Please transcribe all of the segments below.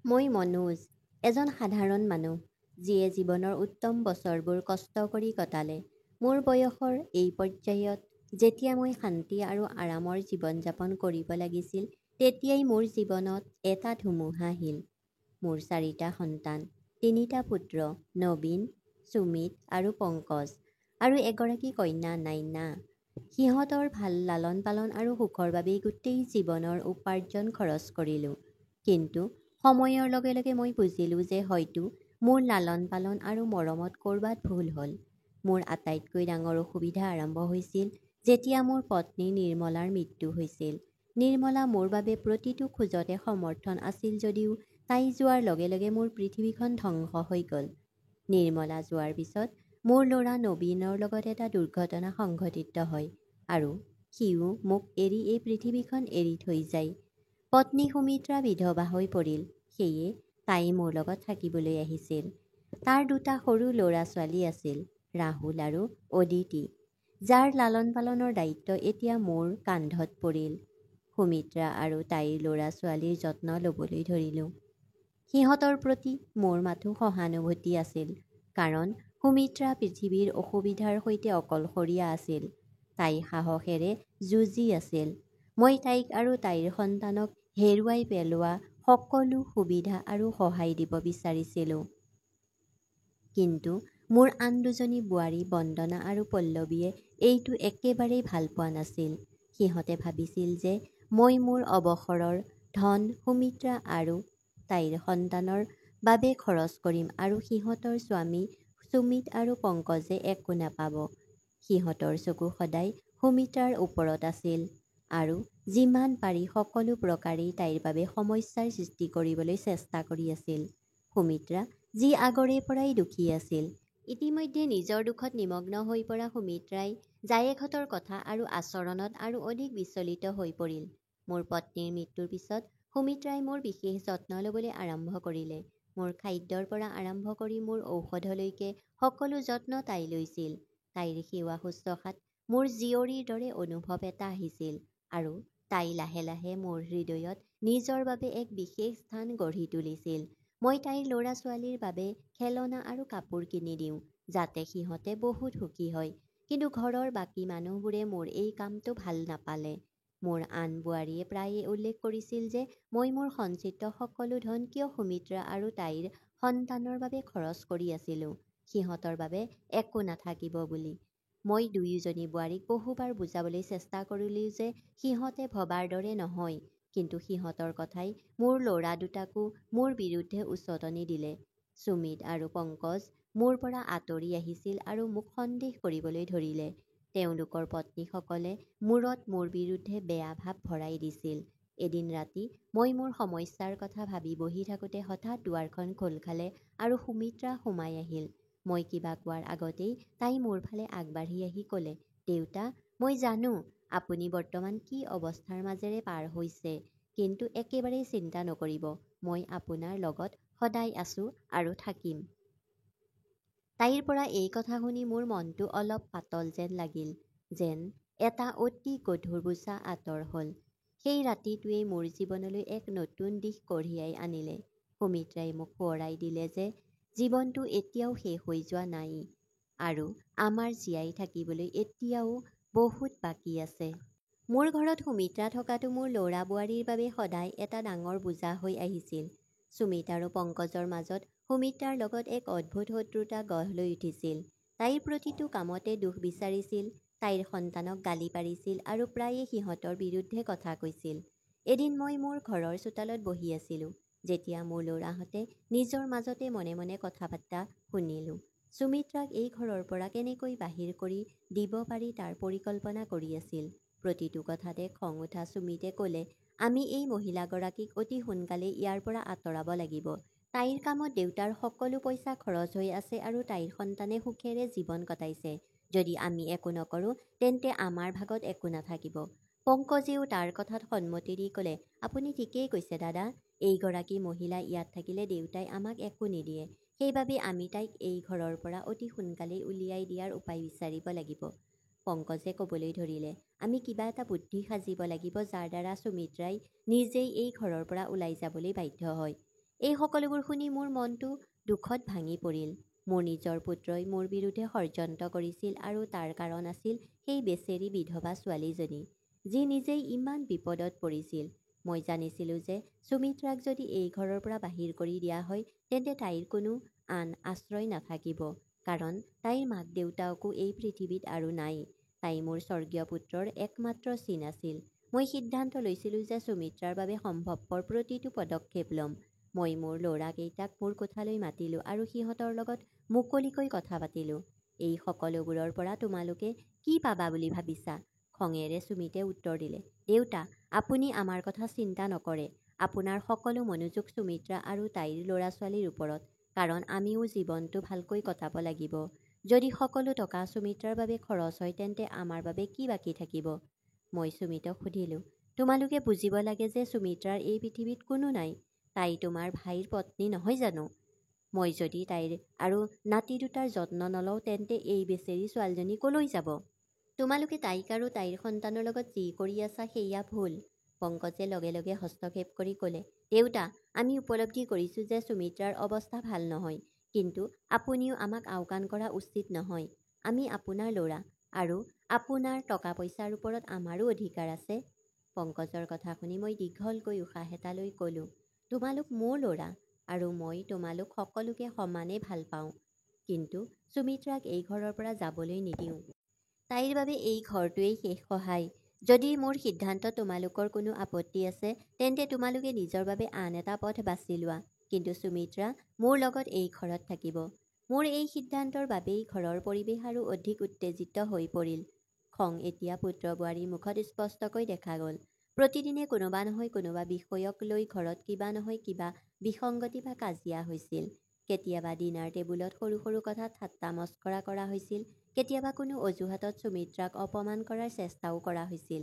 মই মনোজ, এজন সাধাৰণ মানুহ, যিয়ে জীৱনৰ উত্তম বছৰবোৰ কষ্ট কৰি কটালে। মোৰ বয়সৰ এই পৰ্যায়ত যেতিয়া মই শান্তি আৰু আৰামৰ জীৱন যাপন কৰিব লাগিছিল, তেতিয়াই মোৰ জীৱনত এটা ধুমুহা আহিল। মোৰ 4টা সন্তান, 3টা পুত্ৰ, নবীন, সুমিত আৰু পংকজ, আৰু এগৰাকী কন্যা নাইনা। সিহঁতৰ ভাল লালন পালন আৰু সুখৰ বাবেই গোটেই জীৱনৰ উপাৰ্জন খৰচ কৰিলোঁ। কিন্তু সময়ৰ লগে লগে মই বুজিলোঁ যে হয়তো মোৰ লালন পালন আৰু মৰমত ক'ৰবাত ভুল হ'ল। মোৰ আটাইতকৈ ডাঙৰ অসুবিধা আৰম্ভ হৈছিল যেতিয়া মোৰ পত্নী নিৰ্মলাৰ মৃত্যু হৈছিল। নিৰ্মলা মোৰ বাবে প্ৰতিটো খোজতে সমৰ্থন আছিল যদিও তাই যোৱাৰ লগে লগে মোৰ পৃথিৱীখন ধ্বংস হৈ গ'ল। নিৰ্মলা যোৱাৰ পিছত মোৰ ল'ৰা নবীনৰ লগত এটা দুৰ্ঘটনা সংঘটিত হয় আৰু সিও মোক এৰি এই পৃথিৱীখন এৰি থৈ যায়। পত্নী সুমিত্ৰা বিধৱা হৈ পৰিল, সেয়ে তাই মোৰ লগত থাকিবলৈ আহিছিল। তাৰ 2টা সৰু ল'ৰা ছোৱালী আছিল, ৰাহুল আৰু অদিতি, যাৰ লালন পালনৰ দায়িত্ব এতিয়া মোৰ কান্ধত পৰিল। সুমিত্ৰা আৰু তাইৰ ল'ৰা ছোৱালীৰ যত্ন ল'বলৈ ধৰিলোঁ। সিহঁতৰ প্ৰতি মোৰ মাথো সহানুভূতি আছিল, কাৰণ সুমিত্ৰা পৃথিৱীৰ অসুবিধাৰ সৈতে অকলশৰীয়া আছিল। তাই সাহসেৰে যুঁজি আছিল। মই তাইক আৰু তাইৰ সন্তানক হেৰুৱাই পেলোৱা সকলো সুবিধা আৰু সহায় দিব বিচাৰিছিলোঁ। কিন্তু মোৰ আন 2জনী বোৱাৰী বন্দনা আৰু পল্লৱীয়ে এইটো একেবাৰেই ভাল পোৱা নাছিল। সিহঁতে ভাবিছিল যে মই মোৰ অৱসৰৰ ধন সুমিত্ৰা আৰু তাইৰ সন্তানৰ বাবে খৰচ কৰিম আৰু সিহঁতৰ স্বামী সুমিত আৰু পংকজে একো নাপাব। সিহঁতৰ চকু সদায় সুমিত্ৰাৰ ওপৰত আছিল আৰু যিমান পাৰি সকলো প্ৰকাৰেই তাইৰ বাবে সমস্যাৰ সৃষ্টি কৰিবলৈ চেষ্টা কৰি আছিল। সুমিত্ৰা, যি আগৰে পৰাই দুখী আছিল, ইতিমধ্যে নিজৰ দুখত নিমগ্ন হৈ পৰা সুমিত্ৰাই জায়েকহঁতৰ কথা আৰু আচৰণত আৰু অধিক বিচলিত হৈ পৰিল। মোৰ পত্নীৰ মৃত্যুৰ পিছত সুমিত্ৰাই মোৰ বিশেষ যত্ন ল'বলৈ আৰম্ভ কৰিলে। মোৰ খাদ্যৰ পৰা আৰম্ভ কৰি মোৰ ঔষধলৈকে সকলো যত্ন তাই লৈছিল। তাইৰ সেৱা শুশ্ৰূষাত মোৰ জীয়ৰীৰ দৰে অনুভৱ এটা আহিছিল আৰু তাই লাহে লাহে মোৰ হৃদয়ত নিজৰ বাবে এক বিশেষ স্থান গঢ়ি তুলিছিল। মই তাইৰ ল'ৰা ছোৱালীৰ বাবে খেলনা আৰু কাপোৰ কিনি দিওঁ, যাতে সিহঁতে বহুত সুখী হয়। কিন্তু ঘৰৰ বাকী মানুহবোৰে মোৰ এই কামটো ভাল নাপালে। মোৰ আন বোৱাৰীয়ে প্ৰায়ে উল্লেখ কৰিছিল যে মই মোৰ সঞ্চিত সকলো ধন কিয় সুমিত্ৰা আৰু তাইৰ সন্তানৰ বাবে খৰচ কৰি আছিলোঁ, সিহঁতৰ বাবে একো নাথাকিব বুলি। মই 2জনী বোৱাৰীক বহুবাৰ বুজাবলৈ চেষ্টা কৰিলোঁ যে সিহঁতে ভবাৰ দৰে নহয়, কিন্তু সিহঁতৰ কথাই মোৰ ল'ৰা 2টাকো মোৰ বিৰুদ্ধে উচটনি দিলে। সুমিত আৰু পংকজ মোৰ পৰা আঁতৰি আহিছিল আৰু মোক সন্দেহ কৰিবলৈ ধৰিলে। তেওঁলোকৰ পত্নীসকলে মূৰত মোৰ বিৰুদ্ধে বেয়া ভাৱ ভৰাই দিছিল। এদিন ৰাতি মই মোৰ সমস্যাৰ কথা ভাবি বহি থাকোঁতে হঠাৎ দুৱাৰখন খোল খালে আৰু সুমিত্ৰা সোমাই আহিল। মই কিবা কোৱাৰ আগতেই তাই মোৰ ফালে আগবাঢ়ি আহি ক'লে, "দেউতা, মই জানো আপুনি বৰ্তমান কি অৱস্থাৰ মাজেৰে পাৰ হৈছে, কিন্তু একেবাৰেই চিন্তা নকৰিব, মই আপোনাৰ লগত সদায় আছোঁ আৰু থাকিম।" তাইৰ পৰা এই কথা শুনি মোৰ মনটো অলপ পাতল যেন লাগিল, যেন এটা অতি গধুৰ বোজা আঁতৰ হ'ল। সেই ৰাতিটোৱেই মোৰ জীৱনলৈ এক নতুন দিশ কঢ়িয়াই আনিলে। সুমিত্ৰাই মোক সোঁৱৰাই দিলে যে জীৱনটো এতিয়াও শেষ হৈ যোৱা নাই আৰু আমাৰ জীয়াই থাকিবলৈ এতিয়াও বহুত বাকী আছে। মোৰ ঘৰত সুমিত্ৰা থকাটো মোৰ ল'ৰা বোৱাৰীৰ বাবে সদায় এটা ডাঙৰ বোজা হৈ আহিছিল। সুমিত আৰু পংকজৰ মাজত সুমিত্ৰাৰ লগত এক অদ্ভুত শত্ৰুতা গঢ় লৈ উঠিছিল। তাইৰ প্ৰতিটো কামতে দোষ বিচাৰিছিল, তাইৰ সন্তানক গালি পাৰিছিল আৰু প্ৰায়ে সিহঁতৰ বিৰুদ্ধে কথা কৈছিল। এদিন মই মোৰ ঘৰৰ চোতালত বহি আছিলোঁ, যেতিয়া মোৰ ল'ৰাহঁতে নিজৰ মাজতে মনে মনে কথা পতা শুনিলোঁ। সুমিত্ৰাক এই ঘৰৰ পৰা কেনেকৈ বাহিৰ কৰি দিব পাৰি তাৰ পৰিকল্পনা কৰি আছিল। প্ৰতিটো কথাতে খং উঠা সুমিতে ক'লে, "আমি এই মহিলাগৰাকীক অতি সোনকালে ইয়াৰ পৰা আঁতৰাব লাগিব। তাইৰ কামত দেউতাৰ সকলো পইচা খৰচ হৈ আছে আৰু তাইৰ সন্তানে সুখেৰে জীৱন কটাইছে। যদি আমি একো নকৰোঁ তেন্তে আমাৰ ভাগত একো নাথাকিব।" পংকজেও তাৰ কথাত সন্মতি দি ক'লে, "আপুনি ঠিকেই কৈছে দাদা, এইগৰাকী মহিলা ইয়াত থাকিলে দেউতাই আমাক একো নিদিয়ে। সেইবাবে আমি তাইক এই ঘৰৰ পৰা অতি সোনকালেই উলিয়াই দিয়াৰ উপায় বিচাৰিব লাগিব।" পংকজে ক'বলৈ ধৰিলে, "আমি কিবা এটা বুদ্ধি সাজিব লাগিব যাৰ দ্বাৰা সুমিত্ৰাই নিজেই এই ঘৰৰ পৰা ওলাই যাবলৈ বাধ্য হয়। এই সকলোবোৰ শুনি মোৰ মনটো দুখত ভাঙি পৰিল। মোৰ নিজৰ পুত্ৰই মোৰ বিৰুদ্ধে ষড়যন্ত্ৰ কৰিছিল আৰু তাৰ কাৰণ আছিল সেই বেচেৰী বিধৱা ছোৱালীজনী, যি নিজেই ইমান বিপদত পৰিছিল। মই জানিছিলোঁ যে সুমিত্ৰাক যদি এই ঘৰৰ পৰা বাহিৰ কৰি দিয়া হয় তেন্তে তাইৰ কোনো আন আশ্ৰয় নাথাকিব, কাৰণ তাইৰ মাক দেউতাকো এই পৃথিৱীত আৰু নাই। তাই মোৰ স্বৰ্গীয় পুত্ৰৰ একমাত্ৰ চিন আছিল। মই সিদ্ধান্ত লৈছিলোঁ যে সুমিত্ৰাৰ বাবে সম্ভৱপৰ প্ৰতিটো পদক্ষেপ ল'ম। মই মোৰ ল'ৰাকেইটাক মোৰ কোঠালৈ মাতিলোঁ আৰু সিহঁতৰ লগত মুকলিকৈ কথা পাতিলোঁ। এই সকলোবোৰৰ পৰা তোমালোকে কি পাবা বুলি ভাবিছা? খঙেৰে সুমিতে উত্তৰ দিলে, দেউতা, আপুনি আমাৰ কথা চিন্তা নকৰে। আপোনাৰ সকলো মনোযোগ সুমিত্ৰা আৰু তাইৰ ল'ৰা ছোৱালীৰ ওপৰত, কাৰণ আমিও জীৱনটো ভালকৈ কটাব লাগিব। যদি সকলো টকা সুমিত্ৰাৰ বাবে খৰচ হয় তেন্তে আমাৰ বাবে কি বাকী থাকিব? মই সুমিতক সুধিলোঁ, তোমালোকে বুজিব লাগে যে সুমিত্ৰাৰ এই পৃথিৱীত কোনো নাই। তাই তোমাৰ ভাইৰ পত্নী নহয় জানো? মই যদি তাইৰ আৰু নাতি দুটাৰ যত্ন নলওঁ তেন্তে এই বেচেৰী ছোৱালীজনী কলৈ যাব? তোমালোকে তাইক আৰু তাইৰ সন্তানৰ লগত যি কৰি আছা সেয়া ভুল। পংকজে লগে লগে হস্তক্ষেপ কৰি ক'লে, দেউতা, আমি উপলব্ধি কৰিছোঁ যে সুমিত্ৰাৰ অৱস্থা ভাল নহয়, কিন্তু আপুনিও আমাক আওকাণ কৰা উচিত নহয়। আমি আপোনাৰ ল'ৰা, আৰু আপোনাৰ টকা পইচাৰ ওপৰত আমাৰো অধিকাৰ আছে। পংকজৰ কথা শুনি মই দীঘলকৈ উশাহ এটা লৈ ক'লোঁ, তোমালোক মোৰ ল'ৰা, আৰু মই তোমালোক সকলোকে সমানে ভাল পাওঁ, কিন্তু সুমিত্ৰাক এই ঘৰৰ পৰা যাবলৈ নিদিওঁ। তাইৰ বাবে এই ঘৰটোৱেই শেষ সহায়। যদি মোৰ সিদ্ধান্ত তোমালোকৰ কোনো আপত্তি আছে তেন্তে তোমালোকে নিজৰ বাবে আন এটা পথ বাছি লোৱা, কিন্তু সুমিত্ৰা মোৰ লগত এই ঘৰত থাকিব। মোৰ এই সিদ্ধান্তৰ বাবেই ঘৰৰ পৰিৱেশ আৰু অধিক উত্তেজিত হৈ পৰিল। খং এতিয়া পুত্ৰ বোৱাৰীৰ মুখত স্পষ্টকৈ দেখা গ'ল। প্ৰতিদিনে কোনোবা নহয় কোনোবা বিষয়ক লৈ ঘৰত কিবা নহয় কিবা বিসংগতি বা কাজিয়া হৈছিল। কেতিয়াবা ডিনাৰ টেবুলত সৰু সৰু কথাত ঠাট্টা মস্কৰা কৰা হৈছিল, কেতিয়াবা কোনো অজুহাতত সুমিত্ৰাক অপমান কৰাৰ চেষ্টাও কৰা হৈছিল।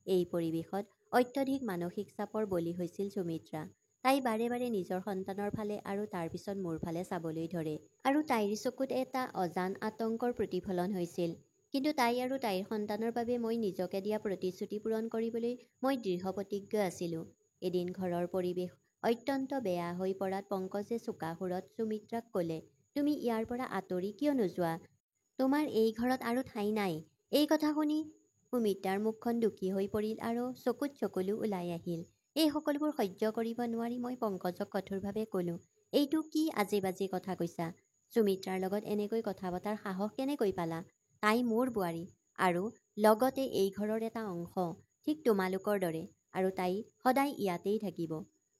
এই পৰিৱেশত অত্যধিক মানসিক চাপৰ বলি হৈছিল সুমিত্ৰা। তাই বাৰে বাৰে নিজৰ সন্তানৰ ফালে আৰু তাৰ পিছত মোৰ ফালে চাবলৈ ধৰে, আৰু তাইৰ চকুত এটা অজান আতংকৰ প্ৰতিফলন হৈছিল। কিন্তু তাই আৰু তাইৰ সন্তানৰ বাবে মই নিজকে দিয়া প্ৰতিশ্ৰুতি পূৰণ কৰিবলৈ মই দৃঢ় প্ৰতিজ্ঞ আছিলোঁ। এদিন ঘৰৰ পৰিৱেশ অত্যন্ত বেয়া হৈ পৰাত পংকজে চোকা সুৰত সুমিত্ৰাক ক'লে, তুমি ইয়াৰ পৰা আঁতৰি কিয় নোযোৱা? তোমাৰ এই ঘৰত আৰু ঠাই নাই। এই কথা শুনি সুমিত্ৰাৰ মুখখন দুখী হৈ পৰিল আৰু চকুত চকুলো ওলাই আহিল। এই সকলোবোৰ সহ্য কৰিব নোৱাৰি মই পংকজক কঠোৰভাৱে ক'লোঁ, এইটো কি আজে বাজে কথা কৈছা? সুমিত্ৰাৰ লগত এনেকৈ কথা পতাৰ সাহস কেনেকৈ পালা? তাই মোৰ বোৱাৰী, আৰু লগতে এই ঘৰৰ এটা অংশ, ঠিক তোমালোকৰ দৰে, আৰু তাই সদায় ইয়াতেই থাকিব।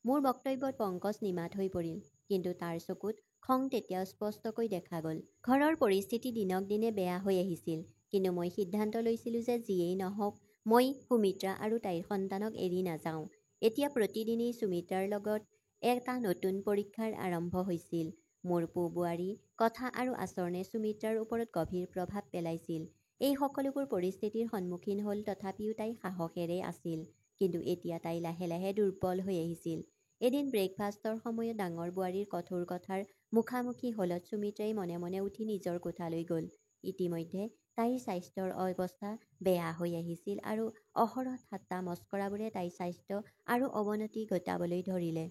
মোৰ বক্তব্যত পংকজ নিমাত হৈ পৰিল, কিন্তু তাৰ চকুত খং তেতিয়াও স্পষ্টকৈ দেখা গ'ল। ঘৰৰ পৰিস্থিতি দিনক দিনে বেয়া হৈ আহিছিল, কিন্তু মই সিদ্ধান্ত লৈছিলোঁ যে যিয়েই নহওক মই সুমিত্ৰা আৰু তাইৰ সন্তানক এৰি নাযাওঁ। এতিয়া প্ৰতিদিনেই সুমিত্ৰাৰ লগত এটা নতুন পৰীক্ষাৰ আৰম্ভ হৈছিল। মোৰ বোৱাৰীৰ কথা আৰু আচৰণে সুমিত্ৰাৰ ওপৰত গভীৰ প্ৰভাৱ পেলাইছিল। এই সকলোবোৰ পৰিস্থিতিৰ সন্মুখীন হ'ল তথাপিও তাই সাহসেৰে আছিল, কিন্তু এতিয়া তাই লাহে লাহে দুৰ্বল হৈ আহিছিল। এদিন ব্ৰেকফাষ্টৰ সময়ত ডাঙৰ বোৱাৰীৰ কঠোৰ কথাৰ মুখামুখি হ'লত সুমিত্ৰাই মনে মনে উঠি নিজৰ কোঠালৈ গ'ল। ইতিমধ্যে তাইৰ স্বাস্থ্যৰ অৱস্থা বেয়া হৈ আহিছিল আৰু অহৰহ ঠাট্টা মস্কৰাবোৰে তাইৰ স্বাস্থ্য আৰু অৱনতি ঘটাবলৈ ধৰিলে।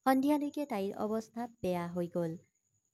সন্ধিয়ালৈকে তাইৰ অৱস্থা বেয়া হৈ গ'ল।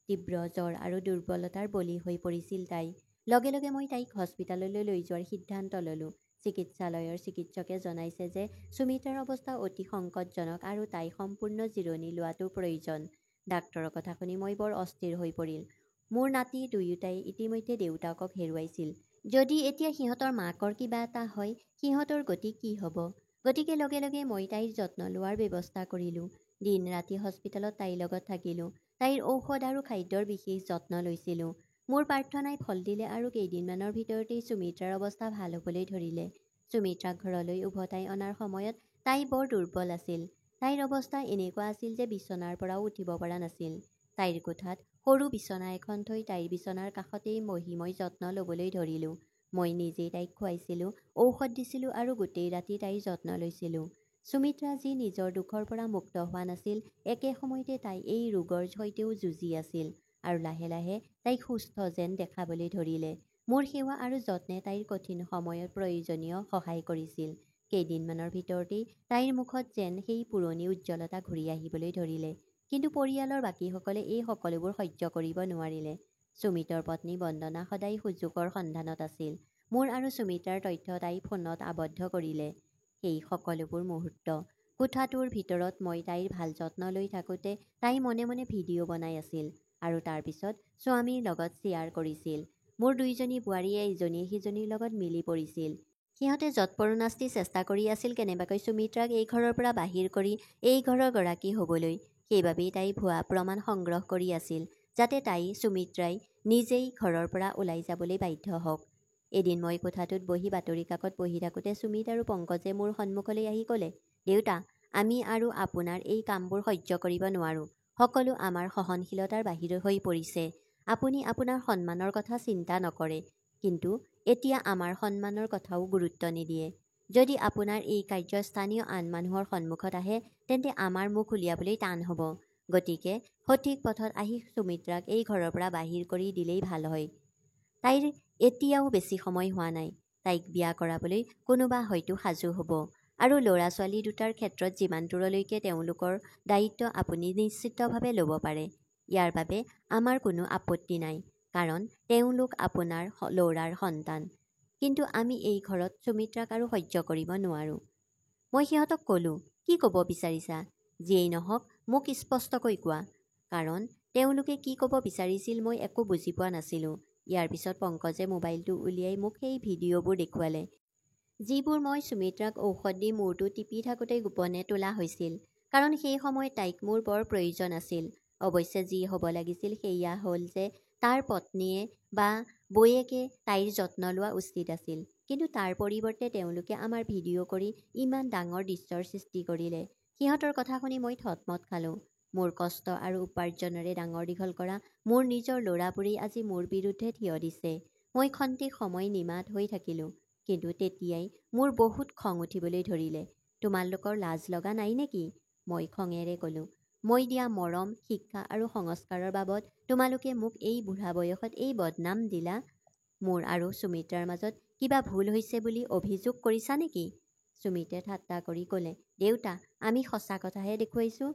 তীব্ৰ জ্বৰ আৰু দুৰ্বলতাৰ বলি হৈ পৰিছিল তাই। লগে লগে মই তাইক হস্পিতাললৈ লৈ যোৱাৰ সিদ্ধান্ত ল'লোঁ। চিকিৎসালয়ৰ চিকিৎসকে জনাইছে যে সুমিত্ৰাৰ অৱস্থা অতি সংকটজনক আৰু তাই সম্পূৰ্ণ জিৰণি লোৱাটো প্ৰয়োজন। ডাক্তৰৰ কথা শুনি মই বৰ অস্থিৰ হৈ পৰিল। মোৰ নাতি দুয়োটাই ইতিমধ্যে দেউতাকক হেৰুৱাইছিল। যদি এতিয়া সিহঁতৰ মাকৰ কিবা এটা হয় সিহঁতৰ গতি কি হ'ব? গতিকে লগে লগে মই তাইৰ যত্ন লোৱাৰ ব্যৱস্থা কৰিলোঁ। দিন ৰাতি হস্পিতালত তাইৰ লগত থাকিলোঁ। তাইৰ ঔষধ আৰু খাদ্যৰ বিশেষ যত্ন লৈছিলোঁ। মোৰ প্ৰাৰ্থনাই ফল দিলে আৰু কেইদিনমানৰ ভিতৰতেই সুমিত্ৰাৰ অৱস্থা ভাল হ'বলৈ ধৰিলে। সুমিত্ৰাক ঘৰলৈ উভতাই অনাৰ সময়ত তাই বৰ দুৰ্বল আছিল। তাইৰ অৱস্থা এনেকুৱা আছিল যে বিচনাৰ পৰাও উঠিব পৰা নাছিল। তাইৰ কোঠাত সৰু বিচনা এখন থৈ তাইৰ বিচনাৰ কাষতেই বহি মই যত্ন ল'বলৈ ধৰিলোঁ। মই নিজেই তাইক খুৱাইছিলোঁ, ঔষধ দিছিলোঁ আৰু গোটেই ৰাতি তাইৰ যত্ন লৈছিলোঁ। সুমিত্ৰা যি নিজৰ দুখৰ পৰা মুক্ত হোৱা নাছিল, একে সময়তে তাই এই ৰোগৰ সৈতেও যুঁজি আছিল, আৰু লাহে লাহে তাইক সুস্থ যেন দেখাবলৈ ধৰিলে। মোৰ সেৱা আৰু যত্নে তাইৰ কঠিন সময়ত প্ৰয়োজনীয় সহায় কৰিছিল। কেইদিনমানৰ ভিতৰতেই তাইৰ মুখত যেন সেই পুৰণি উজ্জ্বলতা ঘূৰি আহিবলৈ ধৰিলে। কিন্তু পৰিয়ালৰ বাকীসকলে এই সকলোবোৰ সহ্য কৰিব নোৱাৰিলে। সুমিতৰ পত্নী বন্দনা সদায় সুযোগৰ সন্ধানত আছিল। মোৰ আৰু সুমিত্ৰাৰ তথ্য তাই ফোনত আবদ্ধ কৰিলে। সেই সকলোবোৰ মুহূৰ্ত কোঠাটোৰ ভিতৰত মই তাইৰ ভাল যত্ন লৈ থাকোঁতে তাই মনে মনে ভিডিঅ' বনাই আছিল আৰু তাৰপিছত স্বামীৰ লগত শ্বেয়াৰ কৰিছিল। মোৰ দুইজনী বোৱাৰীয়ে ইজনীয়ে সিজনীৰ লগত মিলি পৰিছিল। সিহঁতে যৎপৰোনাস্তি চেষ্টা কৰি আছিল কেনেবাকৈ সুমিত্ৰাক এই ঘৰৰ পৰা বাহিৰ কৰি এই ঘৰৰ গৰাকী হ'বলৈ। সেইবাবেই তাই ভুৱা প্ৰমাণ সংগ্ৰহ কৰি আছিল, যাতে তাই সুমিত্ৰাই নিজেই ঘৰৰ পৰা ওলাই যাবলৈ বাধ্য হওক। এদিন মই কোঠাটোত বহি বাতৰি কাকত পঢ়ি থাকোঁতে সুমিত আৰু পংকজে মোৰ সন্মুখলৈ আহি ক'লে, দেউতা, আমি আৰু আপোনাৰ এই কামবোৰ সহ্য কৰিব নোৱাৰোঁ। সকলো আমাৰ সহনশীলতাৰ বাহিৰ হৈ পৰিছে। আপুনি আপোনাৰ সন্মানৰ কথা চিন্তা নকৰে, কিন্তু এতিয়া আমাৰ সন্মানৰ কথাও গুৰুত্ব নিদিয়ে। যদি আপোনাৰ এই কাৰ্য স্থানীয় আন মানুহৰ সন্মুখত আহে তেন্তে আমাৰ মুখ উলিয়াবলৈ টান হ'ব। গতিকে সঠিক পথত আহি সুমিত্ৰাক এই ঘৰৰ পৰা বাহিৰ কৰি দিলেই ভাল হয়। তাইৰ এতিয়াও বেছি সময় হোৱা নাই। তাইক বিয়া কৰাবলৈ কোনোবা হয়তো সাজু হ'ব। আৰু ল'ৰা ছোৱালী দুটাৰ ক্ষেত্ৰত যিমান দূৰলৈকে তেওঁলোকৰ দায়িত্ব আপুনি নিশ্চিতভাৱে ল'ব পাৰে, ইয়াৰ বাবে আমাৰ কোনো আপত্তি নাই, কাৰণ তেওঁলোক আপোনাৰ ল'ৰাৰ সন্তান। কিন্তু আমি এই ঘৰত সুমিত্ৰাক আৰু সহ্য কৰিব নোৱাৰোঁ। মই সিহঁতক ক'লোঁ, কি ক'ব বিচাৰিছা? যিয়েই নহওক মোক স্পষ্টকৈ কোৱা। কাৰণ তেওঁলোকে কি ক'ব বিচাৰিছিল মই একো বুজি পোৱা নাছিলোঁ। ইয়াৰ পিছত পংকজে মোবাইলটো উলিয়াই মোক সেই ভিডিঅ'বোৰ দেখুৱালে, যিবোৰ মই সুমিত্ৰাক ঔষধ দি মূৰটো টিপি থাকোঁতে গোপনে তোলা হৈছিল। কাৰণ সেই সময়ত তাইক মোৰ বৰ প্ৰয়োজন আছিল। অৱশ্যে যি হ'ব লাগিছিল সেয়া হ'ল যে তাৰ পত্নীয়ে বা বৌয়েকে তাইৰ যত্ন লোৱা উচিত আছিল। কিন্তু তাৰ পৰিৱৰ্তে তেওঁলোকে আমাৰ ভিডিঅ' কৰি ইমান ডাঙৰ দৃশ্যৰ সৃষ্টি কৰিলে। সিহঁতৰ কথা শুনি মই থতমত খালোঁ। মোৰ কষ্ট আৰু উপাৰ্জনেৰে ডাঙৰ দীঘল কৰা মোৰ নিজৰ ল'ৰাবোৰেই আজি মোৰ বিৰুদ্ধে থিয় দিছে। মই খন্তেক সময় নিমাত হৈ থাকিলোঁ। কিন্তু তেতিয়াই মোৰ বহুত খং উঠিবলৈ ধৰিলে। তোমালোকৰ লাজ লগা নাই নেকি? মই খঙেৰে ক'লোঁ। মই দিয়া মৰম, শিক্ষা আৰু সংস্কাৰৰ বাবদ তোমালোকে মোক এই বুঢ়া বয়সত এই বদনাম দিলা। মোৰ আৰু সুমিত্ৰাৰ মাজত কিবা ভুল হৈছে বুলি অভিযোগ কৰিছা নেকি? সুমিতে ঠাট্টা কৰি ক'লে, দেউতা, আমি সঁচা কথাহে দেখুৱাইছোঁ।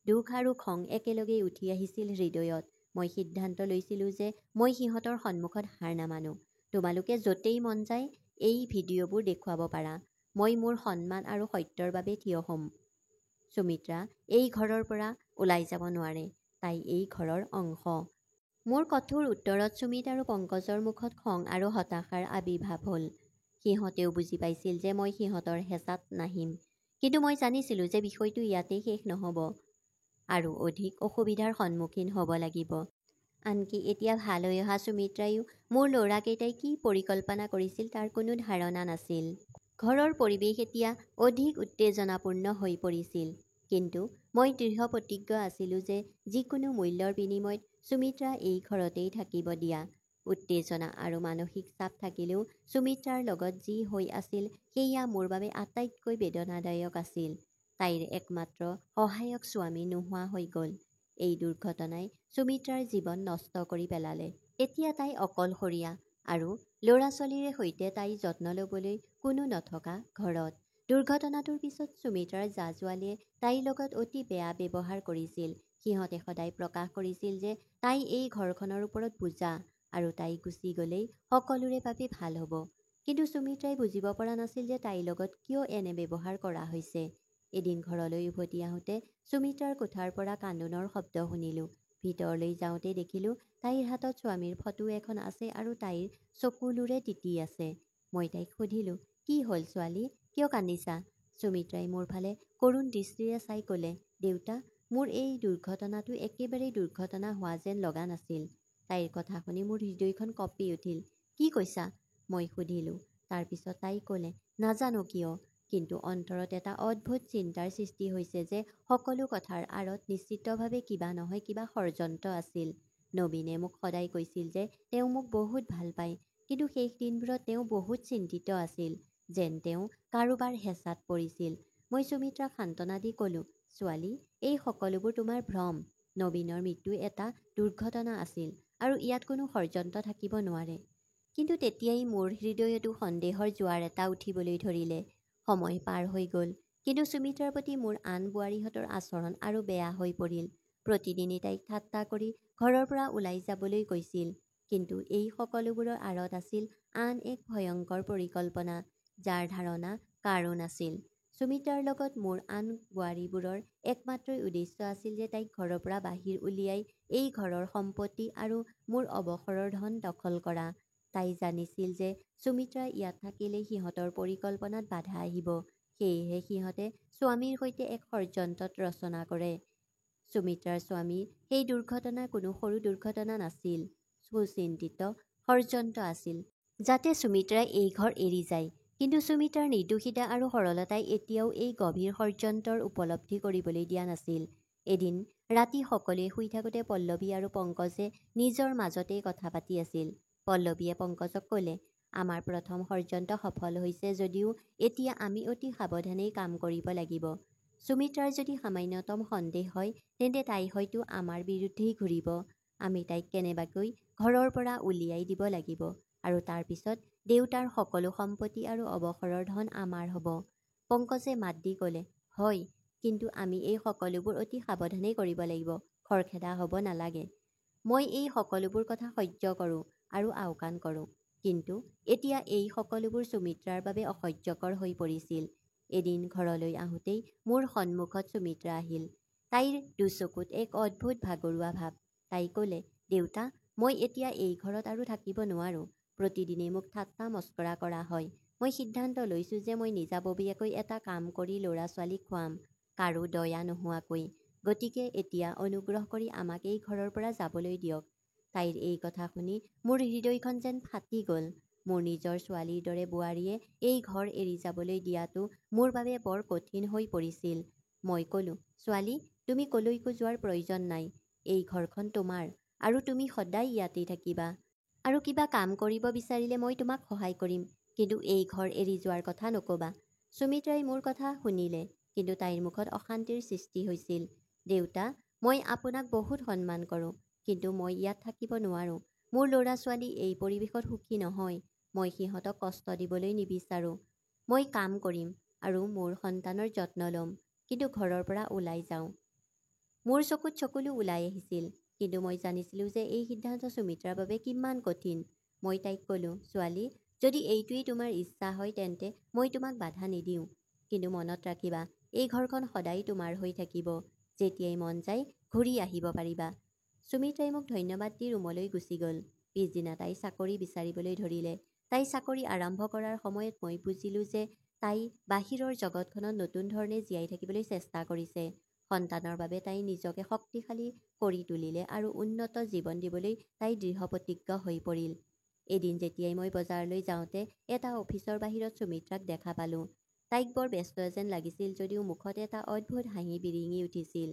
দুখ আৰু খং একেলগেই উঠি আহিছিল হৃদয়ত। মই সিদ্ধান্ত লৈছিলোঁ যে মই সিহঁতৰ সন্মুখত হাৰ নামানো। তোমালোকে য'তেই মন যায় এই ভিডিঅ'বোৰ দেখুৱাব পাৰা। মই মোৰ সন্মান আৰু সত্যৰ বাবে থিয় হ'ম। সুমিত্ৰা এই ঘৰৰ পৰা ওলাই যাব নোৱাৰে। তাই এই ঘৰৰ অংশ। মোৰ কঠোৰ উত্তৰত সুমিত আৰু পংকজৰ মুখত খং আৰু হতাশাৰ আবিৰ্ভাৱ হ'ল। সিহঁতেও বুজি পাইছিল যে মই সিহঁতৰ হেঁচাত নাহিম। কিন্তু মই জানিছিলোঁ যে বিষয়টো ইয়াতেই শেষ নহ'ব আৰু অধিক অসুবিধাৰ সন্মুখীন হ'ব লাগিব। আনকি এতিয়া ভাল হৈ অহা সুমিত্ৰায়ো মোৰ ল'ৰাকেইটাই কি পৰিকল্পনা কৰিছিল তাৰ কোনো ধাৰণা নাছিল। ঘৰৰ পৰিৱেশ এতিয়া অধিক উত্তেজনাপূৰ্ণ হৈ পৰিছিল। কিন্তু মই দৃঢ় প্ৰতিজ্ঞ আছিলোঁ যে যিকোনো মূল্যৰ বিনিময়ত সুমিত্ৰা এই ঘৰতেই থাকিব দিয়া। উত্তেজনা আৰু মানসিক চাপ থাকিলেও সুমিত্ৰাৰ লগত যি হৈ আছিল সেয়া মোৰ বাবে আটাইতকৈ বেদনাদায়ক আছিল। তাইৰ একমাত্ৰ সহায়ক স্বামী নোহোৱা হৈ গ'ল। এই দুৰ্ঘটনাই সুমিত্ৰাৰ জীৱন নষ্ট কৰি পেলালে। এতিয়া তাই অকলশৰীয়া আৰু ল'ৰা ছোৱালীৰে সৈতে তাই যত্ন ল'বলৈ কোনো নথকা ঘৰত। দুৰ্ঘটনাটোৰ পিছত সুমিত্ৰাৰ জা-জোৱালীয়ে তাইৰ লগত অতি বেয়া ব্যৱহাৰ কৰিছিল। সিহঁতে সদায় প্ৰকাশ কৰিছিল যে তাই এই ঘৰখনৰ ওপৰত বোজা আৰু তাই গুচি গ'লেই সকলোৰে বাবে ভাল হ'ব। কিন্তু সুমিত্ৰাই বুজিব পৰা নাছিল যে তাইৰ লগত কিয় এনে ব্যৱহাৰ কৰা হৈছে। এদিন ঘৰলৈ উভতি আহোঁতে সুমিত্ৰাৰ কোঠাৰ পৰা কান্দোনৰ শব্দ শুনিলোঁ। ভিতৰলৈ যাওঁতে দেখিলোঁ তাইৰ হাতত স্বামীৰ ফটো এখন আছে আৰু তাইৰ চকুলোৰে তিতি আছে। মই তাইক সুধিলোঁ, কি হ'ল ছোৱালী, কিয় কান্দিছা? সুমিত্ৰাই মোৰ ফালে কৰুণ দৃষ্টিৰে চাই ক'লে, দেউতা, মোৰ এই দুৰ্ঘটনাটো একেবাৰেই দুৰ্ঘটনা হোৱা যেন লগা নাছিল। তাইৰ কথা শুনি মোৰ হৃদয়খন কঁপি উঠিল। কি কৈছা? মই সুধিলোঁ। তাৰপিছত তাই ক'লে, নাজানো কিয়, কিন্তু অন্তৰত এটা অদ্ভুত চিন্তাৰ সৃষ্টি হৈছে যে সকলো কথাৰ আঁৰত নিশ্চিতভাৱে কিবা নহয় কিবা ষড়যন্ত্ৰ আছিল। নবীনে মোক সদায় কৈছিল যে তেওঁ মোক বহুত ভাল পায়, কিন্তু শেষ দিনবোৰত তেওঁ বহুত চিন্তিত আছিল, যেন তেওঁ কাৰোবাৰ হেঁচাত পৰিছিল। মই সুমিত্ৰাক সান্তনা দি ক'লোঁ, ছোৱালী, এই সকলোবোৰ তোমাৰ ভ্ৰম। নবীনৰ মৃত্যু এটা দুৰ্ঘটনা আছিল আৰু ইয়াত কোনো ষড়যন্ত্ৰ থাকিব নোৱাৰে। কিন্তু তেতিয়াই মোৰ হৃদয়তো সন্দেহৰ জোৱাৰ এটা উঠিবলৈ ধৰিলে। সময় পাৰ হৈ গ'ল, কিন্তু সুমিত্ৰাৰ প্ৰতি মোৰ আন বোৱাৰীহঁতৰ আচৰণ আৰু বেয়া হৈ পৰিল। প্ৰতিদিনে তাইক ঠাট্টা কৰি ঘৰৰ পৰা ওলাই যাবলৈ কৈছিল। কিন্তু এই সকলোবোৰৰ আঁৰত আছিল আন এক ভয়ংকৰ পৰিকল্পনা, যাৰ ধাৰণা কাৰো নাছিল। সুমিত্ৰাৰ লগত মোৰ আন বোৱাৰীবোৰৰ একমাত্ৰ উদ্দেশ্য আছিল যে তাইক ঘৰৰ পৰা বাহিৰ উলিয়াই এই ঘৰৰ সম্পত্তি আৰু মোৰ অৱসৰৰ ধন দখল কৰা। তাই জানিছিল যে সুমিত্ৰা ইয়াত থাকিলে সিহঁতৰ পৰিকল্পনাত বাধা আহিব, সেয়েহে সিহঁতে স্বামীৰ সৈতে এক ষড়যন্ত্ৰত ৰচনা কৰে। সুমিত্ৰাৰ স্বামীৰ সেই দুৰ্ঘটনা কোনো সৰু দুৰ্ঘটনা নাছিল, সুচিন্তিত ষড়যন্ত্ৰ আছিল, যাতে সুমিত্ৰাই এই ঘৰ এৰি যায়। কিন্তু সুমিত্ৰাৰ নিৰ্দোষিতা আৰু সৰলতাই এতিয়াও এই গভীৰ ষড়যন্ত্ৰৰ উপলব্ধি কৰিবলৈ দিয়া নাছিল। এদিন ৰাতি সকলোৱে শুই থাকোঁতে পল্লৱী আৰু পংকজে নিজৰ মাজতেই কথা পাতি আছিল। পল্লৱীয়ে পংকজক ক'লে, আমাৰ প্ৰথম ষড়যন্ত্ৰ সফল হৈছে যদিও এতিয়া আমি অতি সাৱধানেই কাম কৰিব লাগিব। সুমিত্ৰাৰ যদি সামান্যতম সন্দেহ হয় তেন্তে তাই হয়তো আমাৰ বিৰুদ্ধেই ঘূৰিব। আমি তাইক কেনেবাকৈ ঘৰৰ পৰা উলিয়াই দিব লাগিব আৰু তাৰ পিছত দেউতাৰ সকলো সম্পত্তি আৰু অৱসৰৰ ধন আমাৰ হ'ব। পংকজে মাত দি ক'লে, হয়, কিন্তু আমি এই সকলোবোৰ অতি সাৱধানেই কৰিব লাগিব, খৰখেদা হ'ব নালাগে। মই এই সকলোবোৰ কথা সহ্য কৰোঁ আৰু আওকাণ কৰোঁ, কিন্তু এতিয়া এই সকলোবোৰ সুমিত্ৰাৰ বাবে অসহ্যকৰ হৈ পৰিছিল। এদিন ঘৰলৈ আহোঁতেই মোৰ সন্মুখত সুমিত্ৰা আহিল। তাইৰ দুচকুত এক অদ্ভুত ভাগৰুৱা ভাৱ। তাই ক'লে, দেউতা, মই এতিয়া এই ঘৰত আৰু থাকিব নোৱাৰোঁ। প্ৰতিদিনে মোক ঠাট্টা মস্কৰা কৰা হয়। মই সিদ্ধান্ত লৈছোঁ যে মই নিজাববীয়াকৈ এটা কাম কৰি ল'ৰা-ছোৱালীক খুৱাম, কাৰো দয়া নোহোৱাকৈ। গতিকে এতিয়া অনুগ্ৰহ কৰি আমাক এই ঘৰৰ পৰা যাবলৈ দিয়ক। তাইৰ এই কথা শুনি মোৰ হৃদয়খন যেন ফাটি গ'ল। মোৰ নিজৰ ছোৱালীৰ দৰে বোৱাৰীয়ে এই ঘৰ এৰি যাবলৈ দিয়াটো মোৰ বাবে বৰ কঠিন হৈ পৰিছিল। মই ক'লো, ছোৱালী, তুমি কলৈকো যোৱাৰ প্ৰয়োজন নাই। এই ঘৰখন তোমাৰ আৰু তুমি সদায় ইয়াতেই থাকিবা। আৰু কিবা কাম কৰিব বিচাৰিলে মই তোমাক সহায় কৰিম, কিন্তু এই ঘৰ এৰি যোৱাৰ কথা নক'বা। সুমিত্ৰাই মোৰ কথা শুনিলে, কিন্তু তাইৰ মুখত অশান্তিৰ সৃষ্টি হৈছিল। দেউতা, মই আপোনাক বহুত সন্মান কৰোঁ, কিন্তু মই ইয়াত থাকিব নোৱাৰোঁ। মোৰ ল'ৰা-ছোৱালী এই পৰিৱেশত সুখী নহয়। মই সিহঁতক কষ্ট দিবলৈ নিবিচাৰোঁ। মই কাম কৰিম আৰু মোৰ সন্তানৰ যত্ন ল'ম, কিন্তু ঘৰৰ পৰা ওলাই যাওঁ। মোৰ চকুত চকুলো ওলাই আহিছিল, কিন্তু মই জানিছিলোঁ যে এই সিদ্ধান্ত সুমিত্ৰাৰ বাবে কিমান কঠিন। মই তাইক ক'লো, ছোৱালী, যদি এইটোৱেই তোমাৰ ইচ্ছা হয় তেন্তে মই তোমাক বাধা নিদিওঁ, কিন্তু মনত ৰাখিবা, এই ঘৰখন সদায় তোমাৰ হৈ থাকিব। যেতিয়াই মন যায় ঘূৰি আহিব পাৰিবা। সুমিত্ৰাই মোক ধন্যবাদ দি ৰুমলৈ গুচি গ'ল। পিছদিনা তাই চাকৰি বিচাৰিবলৈ ধৰিলে। তাই চাকৰি আৰম্ভ কৰাৰ সময়ত মই বুজিলোঁ যে তাই বাহিৰৰ জগতখনত নতুন ধৰণে জীয়াই থাকিবলৈ চেষ্টা কৰিছে। সন্তানৰ বাবে তাই নিজকে শক্তিশালী কৰি তুলিলে আৰু উন্নত জীৱন দিবলৈ তাই দৃঢ়প্ৰতিজ্ঞ হৈ পৰিল। এদিন যেতিয়াই মই বজাৰলৈ যাওঁতে এটা অফিচৰ বাহিৰত সুমিত্ৰাক দেখা পালোঁ। তাইক বৰ ব্যস্ত যেন লাগিছিল যদিও মুখত এটা অদ্ভুত হাঁহি বিৰিঙি উঠিছিল।